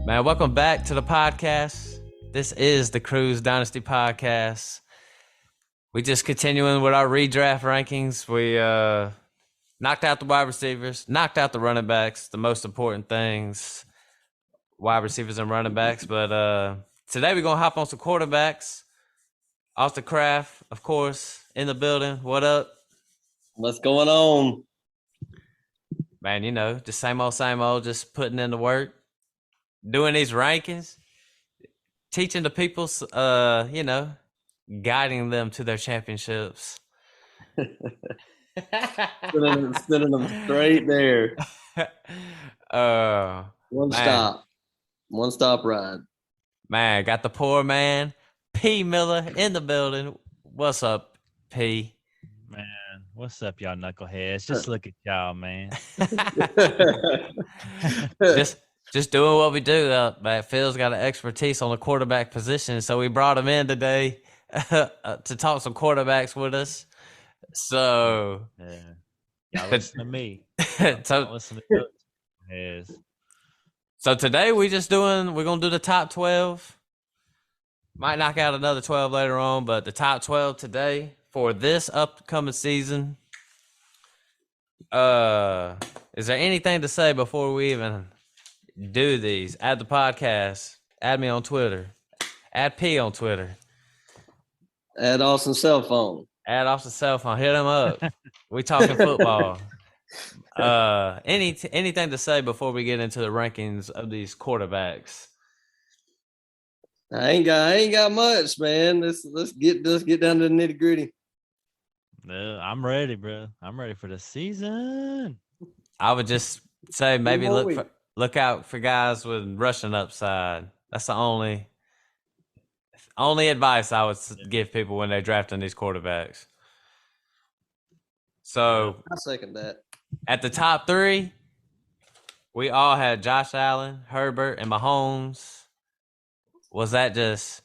Man, welcome back to the podcast. This is the Cruise Dynasty Podcast. We just continuing with our redraft rankings. We knocked out the wide receivers, knocked out the running backs, the most important things, wide receivers and running backs. But today we're going to hop on some quarterbacks. Austin Craft, of course, in the building. What up? What's going on? Man, you know, just same old, just putting in the work, doing these rankings, teaching the people, guiding them to their championships. Sending them straight there. One stop ride. Man, got the poor man, P. Miller, in the building. What's up, P? Man, what's up, y'all knuckleheads? Just look at y'all, man. Just doing what we do. Man, Phil's got an expertise on the quarterback position, so we brought him in today to talk some quarterbacks with us. So, y'all listen to me. Listen to those. So today we're gonna do the top 12. Might knock out another 12 later on, but the top 12 today for this upcoming season. Is there anything to say before we even do these? Add the podcast. Add me on Twitter. Add P on Twitter. Add Austin's cell phone. Add Austin's cell phone. Hit him up. We talking football. Anything to say before we get into the rankings of these quarterbacks? I ain't got much, man. Let's get down to the nitty gritty. I'm ready, bro. I'm ready for the season. I would just say maybe look out for guys with rushing upside. That's the only advice I would give people when they're drafting these quarterbacks. So I second that. At the top 3, we all had Josh Allen, Herbert, and Mahomes. Was that just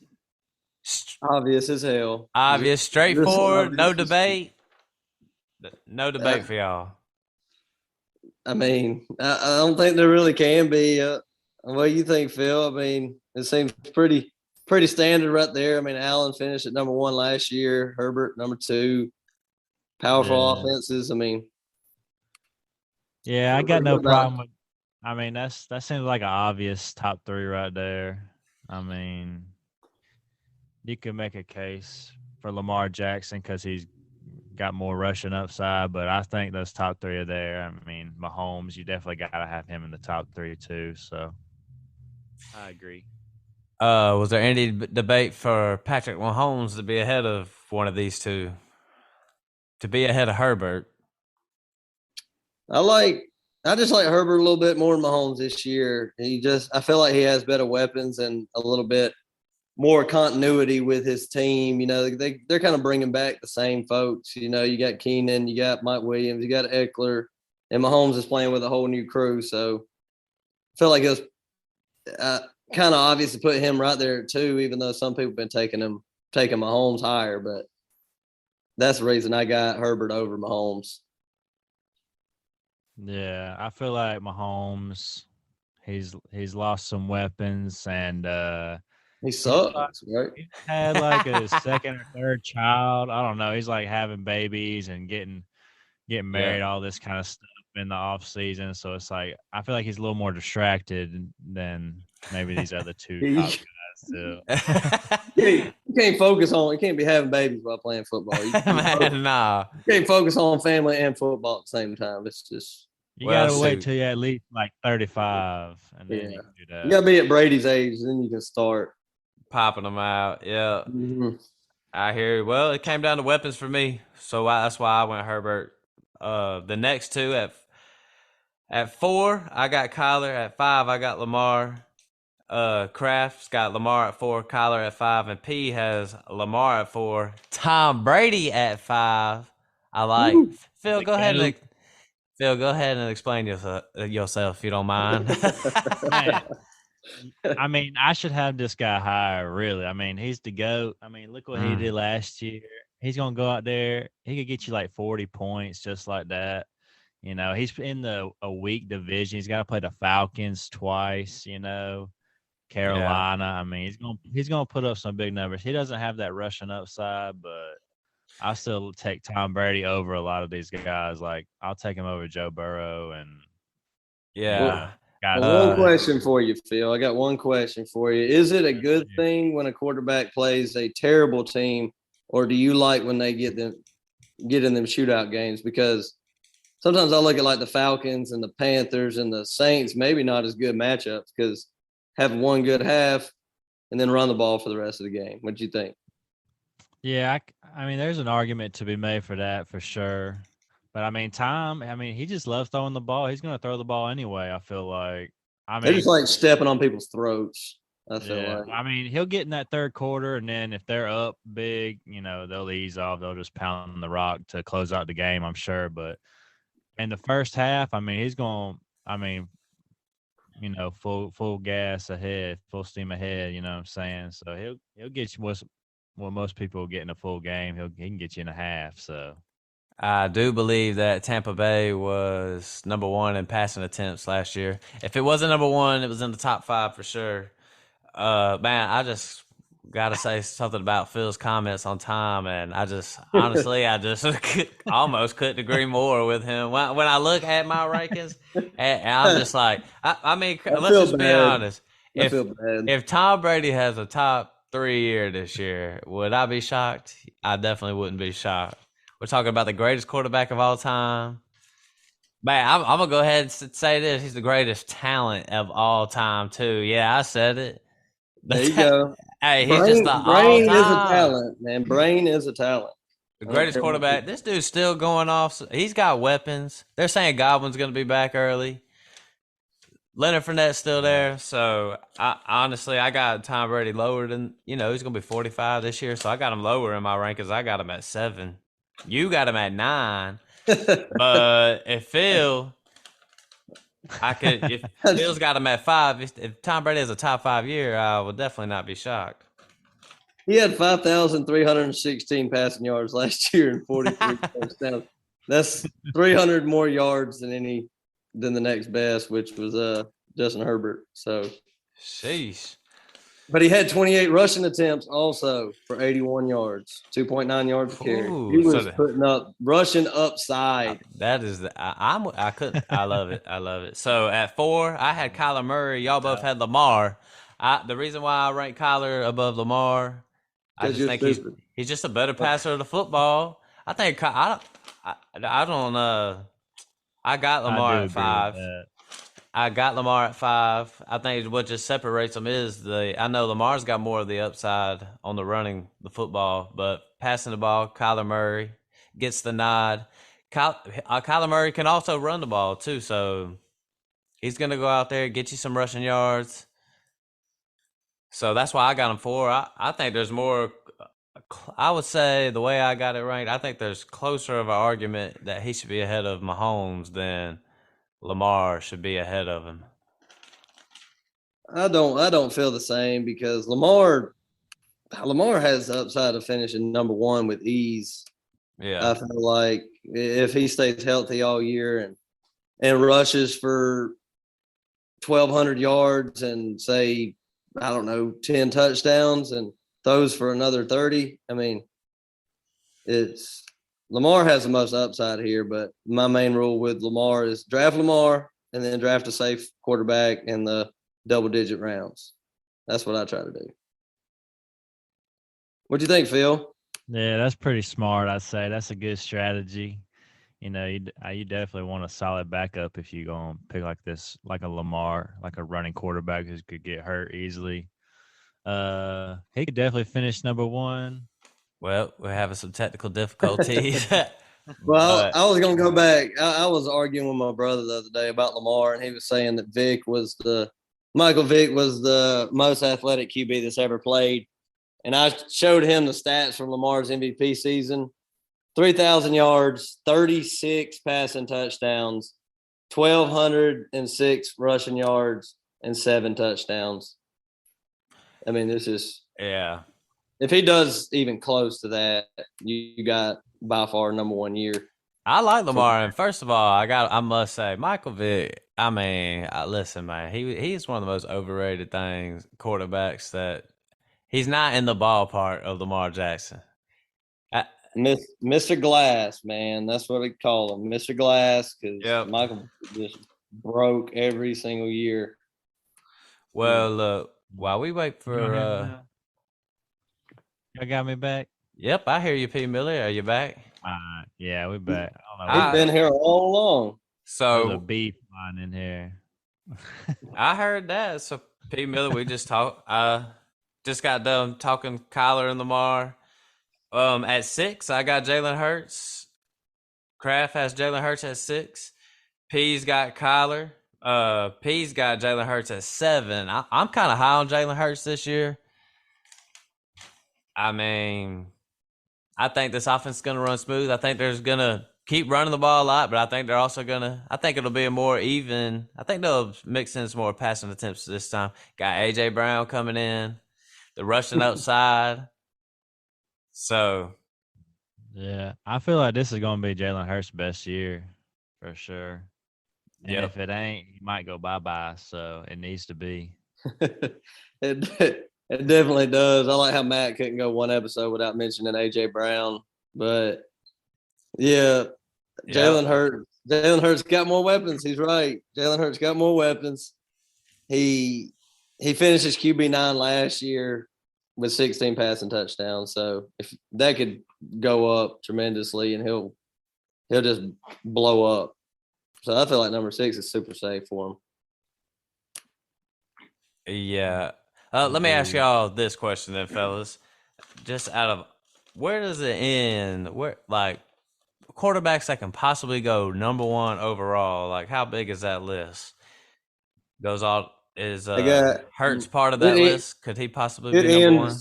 obvious as hell? Obvious, straightforward, no debate. No debate for y'all. I mean, I don't think there really can be. What do you think, Phil? I mean, it seems pretty standard right there. I mean, Allen finished at number 1 last year. Herbert number 2. Powerful offenses. I mean, I got no problem with. I mean, that seems like an obvious top 3 right there. I mean, you could make a case for Lamar Jackson because he's got more rushing upside, but I think those top 3 are there. I mean, Mahomes, you definitely got to have him in the top 3 too. So I agree. Was there any debate for Patrick Mahomes to be ahead of one of these two? To be ahead of Herbert? I just like Herbert a little bit more than Mahomes this year. I feel like he has better weapons and a little bit more continuity with his team. You know, they're kind of bringing back the same folks. You know, you got Keenan, you got Mike Williams, you got Eckler, and Mahomes is playing with a whole new crew. So I feel like it was kind of obvious to put him right there too, even though some people have been taking Mahomes higher. But that's the reason I got Herbert over Mahomes. Yeah, I feel like Mahomes, he's lost some weapons and he sucks, right? He had like a second or third child. I don't know. He's like having babies and getting married, all this kind of stuff in the off season. So it's like I feel like he's a little more distracted than maybe these other 2 top guys too. You can't focus on. You can't be having babies while playing football. You can't focus on family and football at the same time. It's just you gotta wait till you're at least like 35, and then you can do that. You gotta be at Brady's age, and then you can start popping them out. Yeah, mm-hmm. I hear you. Well, it came down to weapons for me, so that's why I went Herbert. The next 2 at 4, I got Kyler. At 5, I got Lamar. Kraft's got Lamar at 4, Kyler at 5, and P has Lamar at 4, Tom Brady at 5. I like. Phil, go ahead and Phil, go ahead and explain yourself if you don't mind. Man, I mean, I should have this guy higher, really. I mean, he's the GOAT. I mean, look what he did last year. He's going to go out there. He could get you like 40 points just like that. You know, he's in a weak division. He's got to play the Falcons twice, Yeah. Carolina. I mean, he's gonna put up some big numbers. He doesn't have that rushing upside, but I still take Tom Brady over a lot of these guys. Like I'll take him over Joe Burrow and Yeah. guys Well, like one that. question for you, Phil. I got one question for you. Is it a good thing when a quarterback plays a terrible team, or do you like when they get in them shootout games? Because sometimes I look at like the Falcons and the Panthers and the Saints, maybe not as good matchups because have one good half and then run the ball for the rest of the game. What do you think? Yeah, I mean, there's an argument to be made for that for sure. But I mean, Tom, I mean, he just loves throwing the ball. He's gonna throw the ball anyway. I feel like. I They're just mean, like stepping on people's throats. I feel yeah, like. I mean, he'll get in that third quarter, and then if they're up big, they'll ease off. They'll just pound the rock to close out the game, I'm sure. But in the first half, I mean, he's going. I mean, full gas ahead, full steam ahead. You know what I'm saying? So he'll get you what most people get in a full game. He can get you in a half. So I do believe that Tampa Bay was number one in passing attempts last year. If it wasn't number one, it was in the top 5 for sure. Man, I just got to say something about Phil's comments on Tom, and I just almost couldn't agree more with him. When I look at my rankings, and I'm just like, I mean, I let's feel just be bad. honest. I feel bad. If Tom Brady has a top 3 year this year, would I be shocked? I definitely wouldn't be shocked. We're talking about the greatest quarterback of all time. Man, I'm gonna go ahead and say this: he's the greatest talent of all time, too. Yeah, I said it. There you go. Hey, he's just the all Brain is a time talent, man. Brain is a talent. the I don't greatest care what quarterback. This dude's still going off. He's got weapons. They're saying Godwin's going to be back early. Leonard Fournette's still there. So I got Tom Brady lower than he's going to be 45 this year. So I got him lower in my rankings. I got him at 7. You got him at 9. But if Phil's got him at 5. If Tom Brady has a top 5 year, I would definitely not be shocked. He had 5,316 passing yards last year and 43 touchdowns. That's 300 more yards than the next best, which was Justin Herbert. So, sheesh. but he had 28 rushing attempts also for 81 yards, 2.9 yards a carry. He was putting up rushing upside. That is I love it. I love it. So at 4, I had Kyler Murray. Y'all both had Lamar. The reason why I rank Kyler above Lamar, I just think he's just a better passer of the football. I think I don't I got Lamar at 5. I got Lamar at 5. I think what just separates them is I know Lamar's got more of the upside on the running the football, but passing the ball, Kyler Murray gets the nod. Kyler Murray can also run the ball too, so he's going to go out there, get you some rushing yards. So that's why I got him 4. I think there's more. I would say the way I got it ranked, I think there's closer of an argument that he should be ahead of Mahomes than Lamar should be ahead of him. I don't feel the same because Lamar has the upside of finishing number 1 with ease. Yeah. I feel like if he stays healthy all year and rushes for 1,200 yards and say, I don't know, 10 touchdowns and throws for another 30. I mean, Lamar has the most upside here, but my main rule with Lamar is draft Lamar and then draft a safe quarterback in the double-digit rounds. That's what I try to do. What do you think, Phil? Yeah, that's pretty smart. I'd say that's a good strategy. You definitely want a solid backup if you're going to pick like this, like a Lamar, like a running quarterback who could get hurt easily. He could definitely finish number 1. Well, we're having some technical difficulties. Well, I was going to go back. I was arguing with my brother the other day about Lamar, and he was saying that Michael Vick was the most athletic QB that's ever played. And I showed him the stats from Lamar's MVP season. 3,000 yards, 36 passing touchdowns, 1,206 rushing yards, and 7 touchdowns. I mean, this is Yeah. if he does even close to that, you got by far number 1 year. I like Lamar, and first of all, I must say, Michael Vick. I mean, listen, man, he's one of the most overrated quarterbacks that he's not in the ballpark of Lamar Jackson. Mr. Glass, man, that's what we call him, Mr. Glass, because Michael just broke every single year. Well, look, while we wait for y'all got me back. Yep, I hear you, P. Miller. Are you back? Yeah, we back. I don't know. He's been here all along. So there's a bee flying in here. I heard that. So P. Miller, we just just got done talking Kyler and Lamar. At 6, I got Jalen Hurts. Kraft has Jalen Hurts at 6. P's got Kyler. P's got Jalen Hurts at 7. I'm kind of high on Jalen Hurts this year. I mean, I think this offense is going to run smooth. I think they're going to keep running the ball a lot, but I think they're also going to – I think it'll be a more even – I think they'll mix in some more passing attempts this time. Got A.J. Brown coming in, the rushing outside. So – yeah, I feel like this is going to be Jalen Hurts' best year for sure. And if it ain't, he might go bye-bye, so it needs to be. It definitely does. I like how Matt couldn't go one episode without mentioning A.J. Brown. But, yeah, Jalen Hurts got more weapons. He's right. Jalen Hurts got more weapons. He finished his QB9 last year with 16 passing touchdowns. So if that could go up tremendously, and he'll just blow up. So I feel like number 6 is super safe for him. Yeah. Let me ask y'all this question then, fellas. Just out of where does it end? Where like quarterbacks that can possibly go number 1 overall? Like how big is that list? Hurts part of that list? Could he possibly be number 1?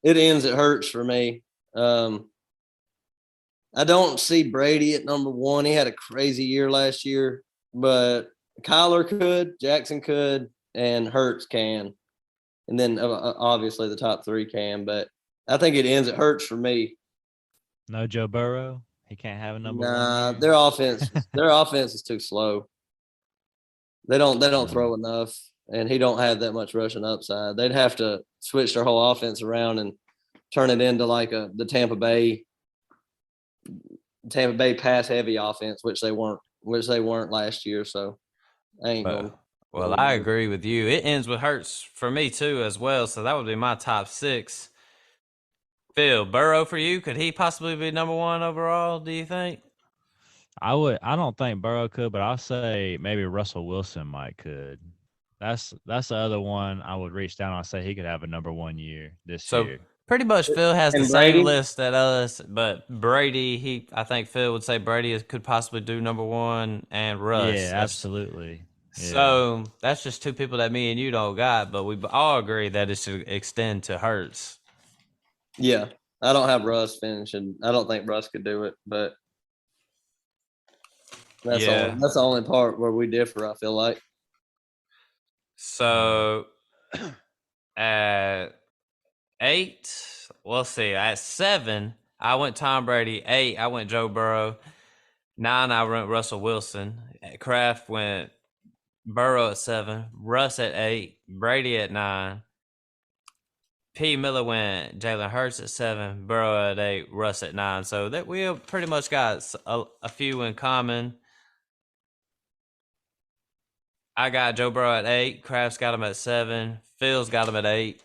It ends at Hurts for me. I don't see Brady at number 1. He had a crazy year last year, but Kyler could, Jackson could, and Hurts can. And then obviously the top 3 can, but I think it ends at Hurts for me. No Joe Burrow? He can't have a number 1 year? Their offense is too slow. They don't throw enough, and he don't have that much rushing upside. They'd have to switch their whole offense around and turn it into like the Tampa Bay pass heavy offense, which they weren't last year. So I ain't going. Well, I agree with you. It ends with Hurts for me too, as well. So that would be my top 6. Phil, Burrow for you? Could he possibly be number 1 overall? Do you think? I don't think Burrow could, but I'll say maybe Russell Wilson might could. That's the other one I would reach down and say he could have a number 1 year this year. Pretty much Phil has the same list at us, but Brady, I think Phil would say Brady could possibly do number 1, and Russ. Yeah, absolutely. Yeah. So that's just 2 people that me and you don't got, but we all agree that it should extend to Hurts. Yeah, I don't have Russ finishing. I don't think Russ could do it, but that's the only part where we differ, I feel like. So at 8, we'll see. At 7, I went Tom Brady. 8, I went Joe Burrow. 9, I went Russell Wilson. Kraft went Burrow at 7, Russ at 8, Brady at 9. P. Miller went Jalen Hurts at 7, Burrow at 8, Russ at 9. So that we pretty much got a few in common. I got Joe Burrow at 8. Kraft's got him at 7. Phil's got him at 8.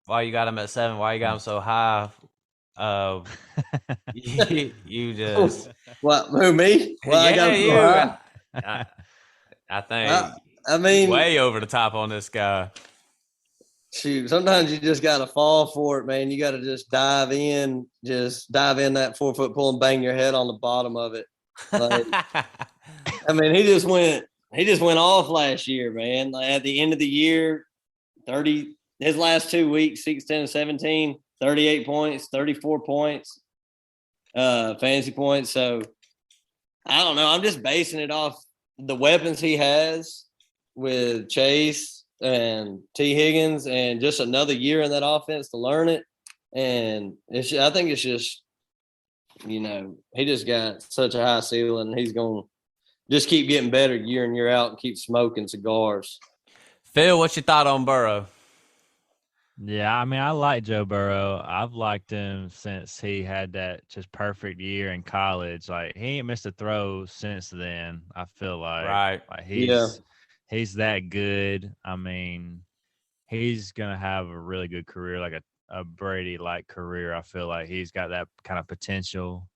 Why you got him at 7? Why you got him so high? You just what? Who, me? Well, yeah, you. I think. I mean, way over the top on this guy. Shoot, sometimes you just got to fall for it, man. You got to just dive in that 4-foot pole and bang your head on the bottom of it. Like, I mean, he just went off last year, man. Like, at the end of the year, his last 2 weeks, 16 and 17, 38 points, 34 points. fantasy points. So I don't know. I'm just basing it off the weapons he has with Chase and T. Higgins, and just another year in that offense to learn it. And I think it's just, he just got such a high ceiling. And he's going to just keep getting better year in, year out, and keep smoking cigars. Phil, what's your thought on Burrow? Yeah, I mean, I like Joe Burrow. I've liked him since he had that just perfect year in college. Like, he ain't missed a throw since then. I feel like, Right. like he's that good. I mean, he's gonna have a really good career, like a Brady-like career. I feel like he's got that kind of potential.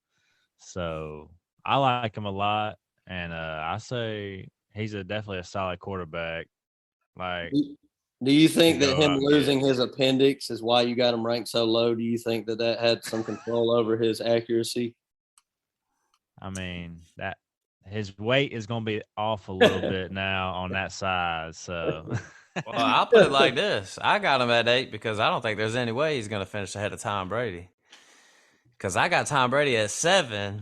So I like him a lot, and I say he's definitely a solid quarterback. Like, do you think to that go him out and losing get. his appendix is why you got him ranked so low? Do you think that had some control over his accuracy? I mean, that his weight is going to be off a little bit now on that side. So, Well, I'll put it like this. I got him at 8 because I don't think there's any way he's going to finish ahead of Tom Brady. Because I got Tom Brady at 7.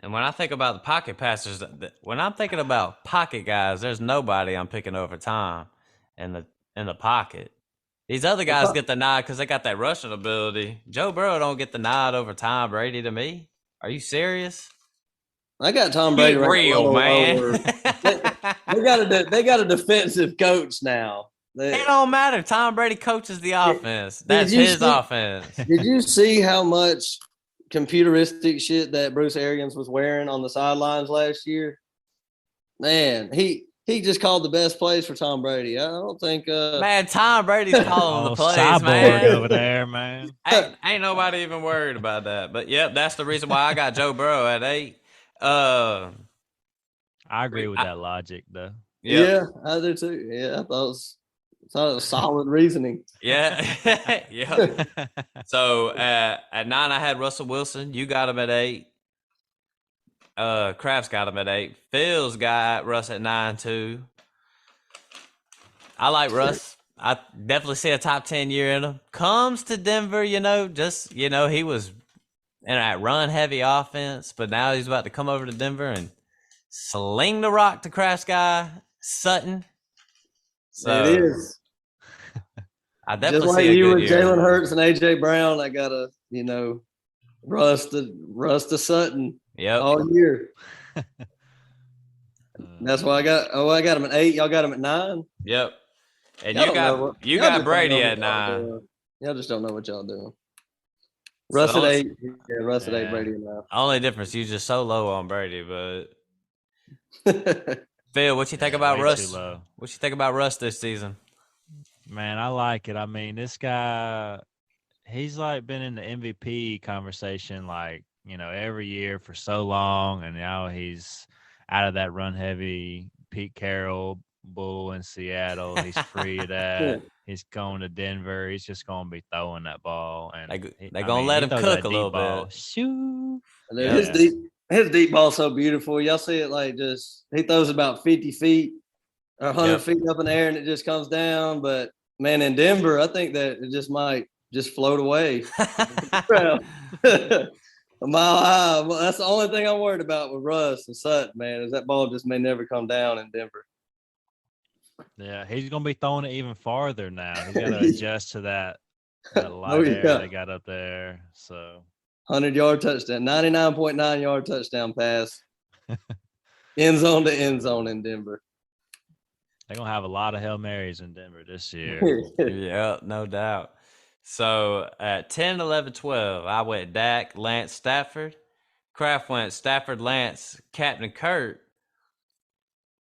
And when I think about the pocket passers, when I'm thinking about pocket guys, there's nobody I'm picking over Tom in the pocket. These other guys get the nod because they got that rushing ability. Joe Burrow don't get the nod over Tom Brady to me. Are you serious? I got Tom Brady Get ranked real, man. lower. They got a defensive coach now. It don't matter. Tom Brady coaches the offense. That's his offense. Did you see how much computeristic shit that Bruce Arians was wearing on the sidelines last year? Man, he just called the best plays for Tom Brady. I don't think man, Tom Brady's calling the plays, cyborg man. over there, man. Ain't nobody even worried about that. But yep, that's the reason why I got Joe Burrow at 8. I agree with that logic, though. Yep. Yeah, I do too. Yeah, I thought it was solid reasoning. Yeah. Yeah. So at 9, I had Russell Wilson. You got him at 8. Kraft's got him at 8. Phil's got Russ at 9 too. I like Russ. I definitely see a top 10 year in him. Comes to Denver, he was in that run heavy offense, but now he's about to come over to Denver and sling the rock to Kraft's guy, Sutton. So it is. I definitely just like see a you good with year. Jalen Hurts and AJ Brown. I gotta, Russ to Sutton all year. That's why I got him at 8. Y'all got him at 9. Yep. And y'all you got Brady at 9. Y'all just don't know what y'all doing. Russ at 8. Yeah, Russ at 8, Brady at 9. Only difference, you just so low on Brady, but Phil, what you think about Russ? What you think about Russ this season? Man, I like it. I mean, this guy, he's like been in the MVP conversation, like, every year for so long, and now he's out of that run heavy Pete Carroll bull in Seattle. He's free of that. He's going to Denver. He's just going to be throwing that ball, and they're going to let him cook a little bit. Shoo. His deep ball's so beautiful. Y'all see it, like, just he throws about 50 feet or 100 feet up in the air, and it just comes down. But man, in Denver, I think that it just might just float away. A mile high. Well, that's the only thing I'm worried about with Russ and Sutton, man, is that ball just may never come down in Denver. Yeah, he's going to be throwing it even farther now. He's got to adjust to that light air they got up there. So 100-yard touchdown, 99.9-yard touchdown pass, end zone to end zone in Denver. They're going to have a lot of Hail Marys in Denver this year. Yeah, no doubt. So at 10, 11, 12, I went Dak, Lance, Stafford. Kraft went Stafford, Lance, Captain Kurt.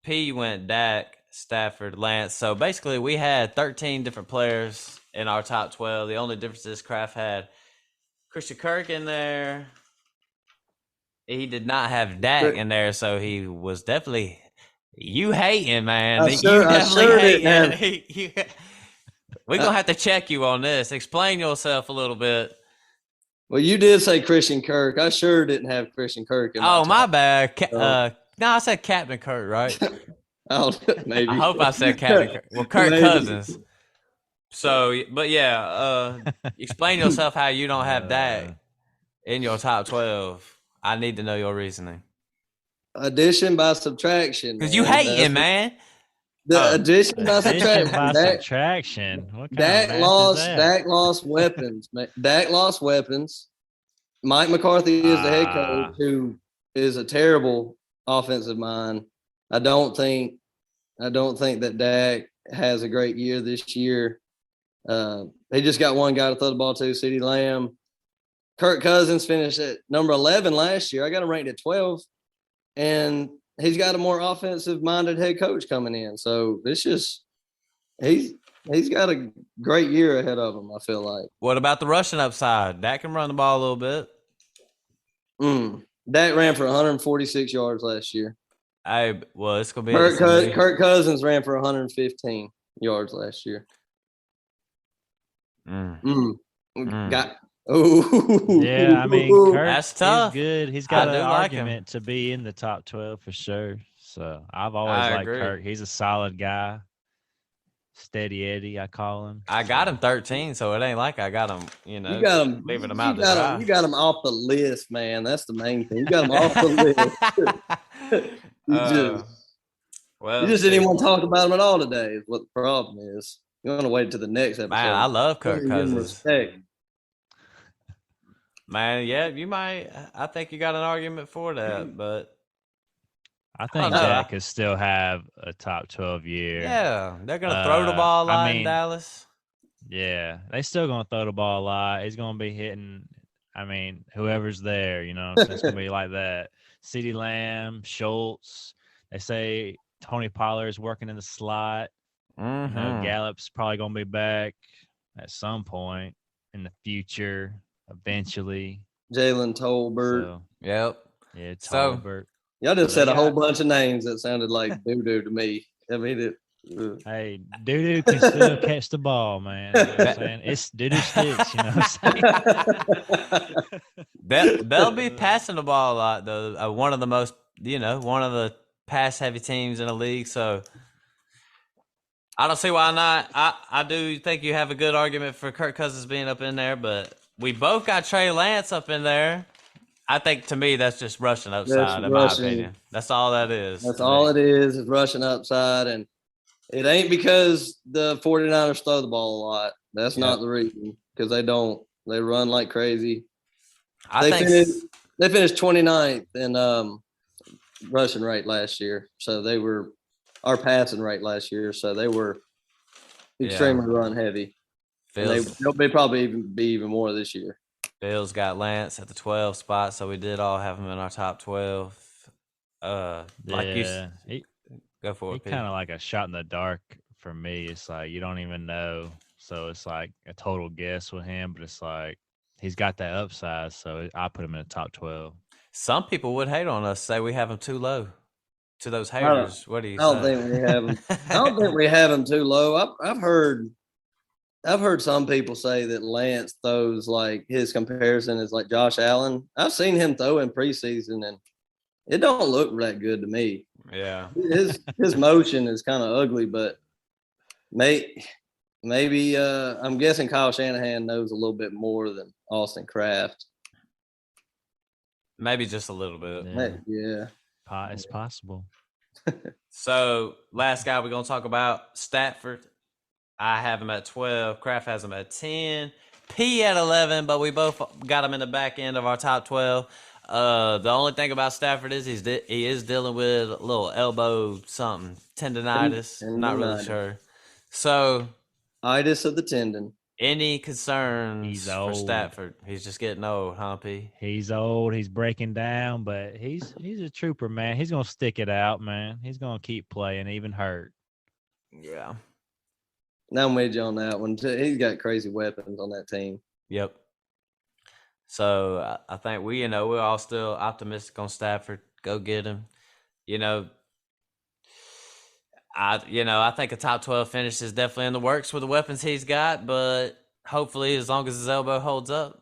P went Dak, Stafford, Lance. So basically we had 13 different players in our top 12. The only difference is Kraft had Christian Kirk in there. He did not have Dak in there, so he was definitely you hating, man. I sure hating. We're going to have to check you on this. Explain yourself a little bit. Well, you did say Christian Kirk. I sure didn't have Christian Kirk. My bad. No, I said Captain Kirk, right? Maybe. I hope I said Captain Kirk. Well, Kirk Cousins. So, but yeah, explain yourself how you don't have Dak. in your top 12? I need to know your reasoning. Addition by subtraction, Because man. you hating, man. The addition by Addition by subtraction. subtraction. What kind of math is that? Dak lost weapons. Man. Dak lost weapons. Mike McCarthy is the head coach, who is a terrible offensive mind. I don't think that Dak has a great year this year. He just got one guy to throw the ball to, CeeDee Lamb. Kirk Cousins finished at number 11 last year. I got him ranked at 12, and he's got a more offensive-minded head coach coming in. So it's just he's got a great year ahead of him, I feel like. What about the rushing upside? Dak can run the ball a little bit. Dak ran for 146 yards last year. It's gonna be Kirk Cousins ran for 115 yards last year. Yeah, I mean, Kirk that's tough. Is good. He's got an argument him to be in the top 12 for sure. So I've always liked Kirk. He's a solid guy. Steady Eddie, I call him. I got him 13, so it ain't like I got him, you got him leaving him out to dry. You got him off the list, man. That's the main thing. You got him off the list. You just didn't even want to talk about him at all today, is what the problem is. You want to wait till the next episode. Man, I love Kirk Cousins. Man, yeah, you might. I think you got an argument for that, but I think Dak could still have a top 12 year. Yeah, they're going to throw the ball a lot in Dallas. Yeah, they still going to throw the ball a lot. He's going to be hitting, whoever's there, so it's going to be like that. CeeDee Lamb, Schultz. They say Tony Pollard's working in the slot. Gallup's probably going to be back at some point in the future, eventually. Jalen Tolbert. So, yep. Yeah, Tolbert. Y'all just said a whole bunch of names that sounded like doo-doo to me. I mean, hey, doo-doo can still catch the ball, man. You know what I'm saying? It's doo-doo sticks, you know what I'm saying? They'll be passing the ball a lot, though. One of the most, one of the pass-heavy teams in the league, so I don't see why not. I do think you have a good argument for Kirk Cousins being up in there, but we both got Trey Lance up in there. I think, to me, that's just rushing upside, in my opinion. That's all that is. That's all it is rushing upside. And it ain't because the 49ers throw the ball a lot. That's not the reason, because they don't. They run like crazy. They finished 29th in rushing rate last year. So they were our passing rate last year. So they were extremely run heavy. They'll probably be even more this year. Bills got Lance at the 12 spot, so we did all have him in our top 12. Go for it. He's kind of like a shot in the dark for me. It's like you don't even know, so it's like a total guess with him. But it's like he's got that upside, so I put him in the top 12. Some people would hate on us, say we have him too low. To those haters, what do you say? I don't think we have him. I don't think we have him too low. I've heard some people say that Lance throws like his comparison is like Josh Allen. I've seen him throw in preseason, and it don't look that good to me. Yeah, his motion is kind of ugly, but maybe I'm guessing Kyle Shanahan knows a little bit more than Austin Kraft. Maybe just a little bit. Yeah. It's possible. So last guy we're gonna talk about, Stafford. I have him at 12. Kraft has him at 10. P at 11, but we both got him in the back end of our top 12. The only thing about Stafford is he is dealing with a little elbow something, tendonitis. Not really sure. So, itis of the tendon. Any concerns for Stafford? He's just getting old, huh, P? He's old. He's breaking down, but he's a trooper, man. He's gonna stick it out, man. He's gonna keep playing, even hurt. Yeah. Now I'm with you on that one. He's got crazy weapons on that team. Yep. So I think we're all still optimistic on Stafford. Go get him. I think a top 12 finish is definitely in the works with the weapons he's got, but hopefully as long as his elbow holds up.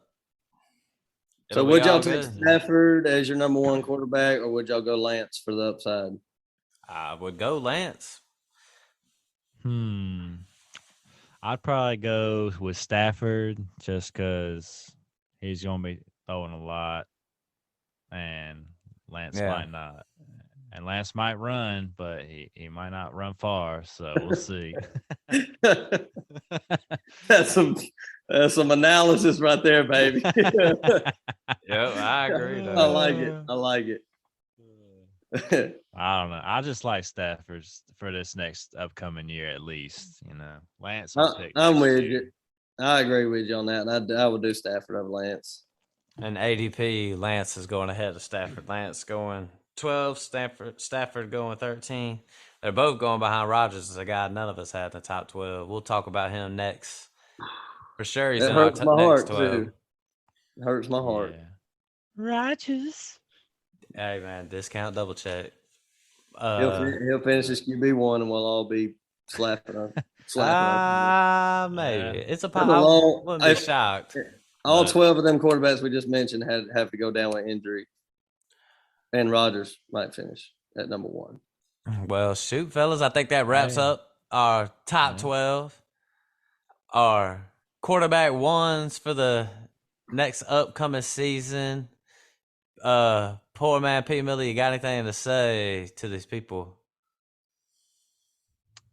So would y'all take Stafford as your number one quarterback, or would y'all go Lance for the upside? I would go Lance. I'd probably go with Stafford just because he's going to be throwing a lot, and Lance Yeah. might not. And Lance might run, but he might not run far. So we'll see. That's some analysis right there, baby. Yep, I agree. I Though. like it. I like it. I don't know. I just like Stafford for this next upcoming year, at least. Lance. I'm with you. I agree with you on that. And I would do Stafford over Lance. And ADP, Lance is going ahead of Stafford. Lance going 12, Stafford going 13. They're both going behind Rodgers, a guy none of us had in the top 12. We'll talk about him next. For sure, he's It in our hurts my next heart 12. too. It hurts my heart. Yeah. Rodgers. Hey man, discount double check. He'll finish his QB1 and we'll all be slapping him. Maybe it's a I wouldn't be shocked. All 12 of them quarterbacks we just mentioned have to go down with injury, and Rodgers might finish at number 1. Well, shoot, fellas, I think that wraps up our top 12. Our quarterback ones for the next upcoming season. Poor man P. Miller, you got anything to say to these people?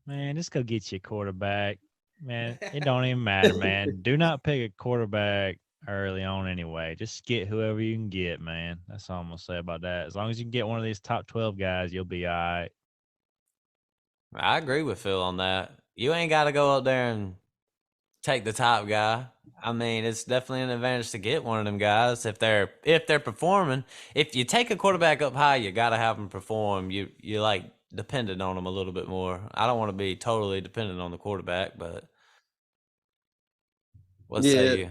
Man, just go get you a quarterback. Man, it don't even matter, man. Do not pick a quarterback early on anyway. Just get whoever you can get, man. That's all I'm going to say about that. As long as you can get one of these top 12 guys, you'll be all right. I agree with Phil on that. You ain't got to go up there and take the top guy. I mean, it's definitely an advantage to get one of them guys if they're performing. If you take a quarterback up high, you got to have them perform. You like dependent on them a little bit more. I don't want to be totally dependent on the quarterback, but what say you?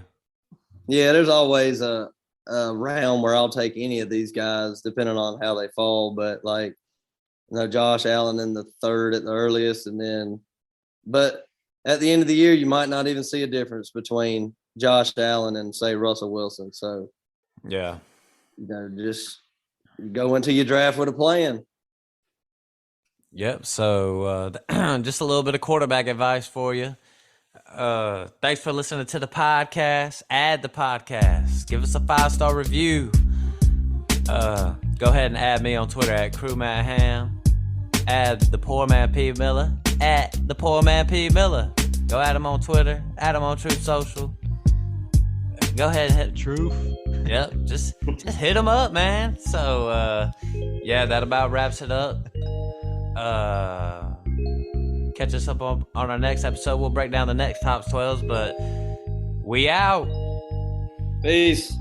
Yeah, there's always a round where I'll take any of these guys depending on how they fall. But like, Josh Allen in the 3rd at the earliest, but at the end of the year, you might not even see a difference between Josh Allen and say Russell Wilson. So yeah, just go into your draft with a plan. Yep. So just a little bit of quarterback advice for you. Thanks for listening to the podcast. Add the podcast. Give us a 5-star review. Go ahead and add me on Twitter at CrewmanHam. Add the Poor Man P. Miller at the Poor Man P. Miller. Go add him on Twitter. Add him on Truth Social. Go ahead and hit Truth. Yep. Just hit him up, man. So yeah, that about wraps it up. Catch us up on our next episode. We'll break down the next top 12s, but we out. Peace.